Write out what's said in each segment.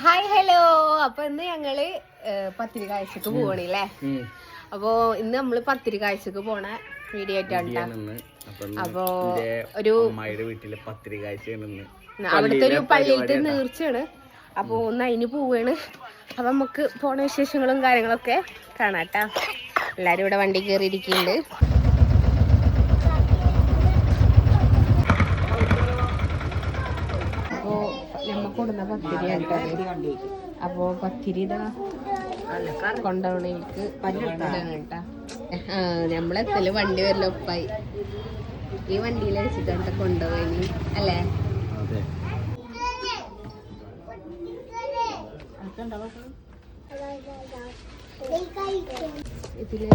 Hi hello. അപ്പൊ ഇന്ന് ഞങ്ങള് പത്തിരി കാഴ്ചക്ക് പോകണല്ലേ. അപ്പൊ ഇന്ന് നമ്മള് പത്തിരി കാഴ്ചക്ക് പോണ വീഡിയോ ആയിട്ടാണ്. അപ്പൊ ഒരു അവിടുത്തെ ഒരു പള്ളിയിലത്തെ നേർച്ചയാണ്. അപ്പൊ ഒന്ന് അതിന് പോവാണ്. അപ്പൊ നമുക്ക് പോണ വിശേഷങ്ങളും കാര്യങ്ങളൊക്കെ കാണാട്ടാ. എല്ലാരും ഇവിടെ വണ്ടി കയറിയിരിക്കുന്നുണ്ട്. അപ്പോ നമ്മക്ക് കൊടുന്ന പത്തിരി ആയിട്ടത്. അപ്പോ പത്തിരി ഇതാ കൊണ്ടുപോകണേക്ക് കേട്ടാ. നമ്മളെത്തല് വണ്ടി വരല ഒപ്പായി. ഈ വണ്ടിയിൽ വെച്ചിട്ട് കൊണ്ടുപോയി അല്ലേ. ഇതില്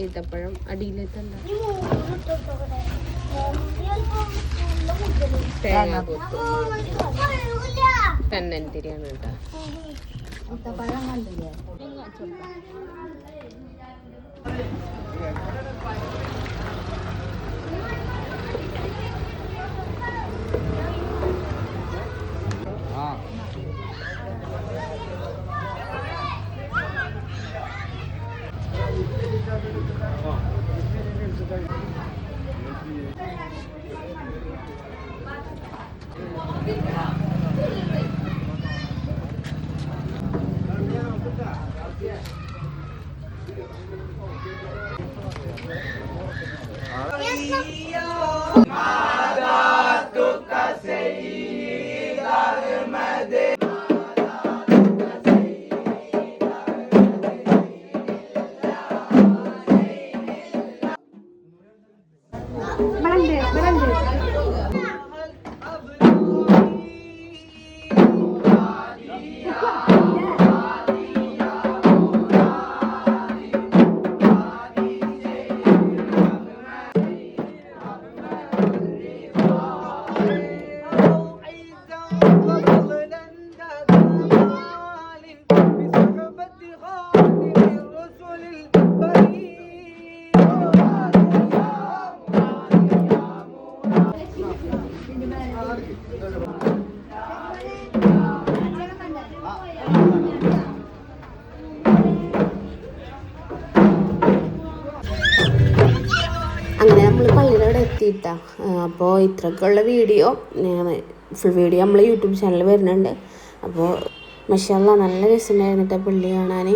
ഈത്തപ്പഴം അടിയിലെത്തണ്ട തന്നന്തിരിയാണ് കേട്ടോ. അങ്ങനെ നമ്മൾ പള്ളിയുടെ അവിടെ എത്തിയിട്ടാ. അപ്പോൾ ഇത്രയൊക്കെയുള്ള വീഡിയോ ഫുൾ വീഡിയോ നമ്മൾ യൂട്യൂബ് ചാനലിൽ വരുന്നുണ്ട്. അപ്പോൾ മാഷാ അല്ലാഹ് നല്ല രസമുണ്ടായിരുന്നു കേട്ടോ പള്ളി കാണാൻ.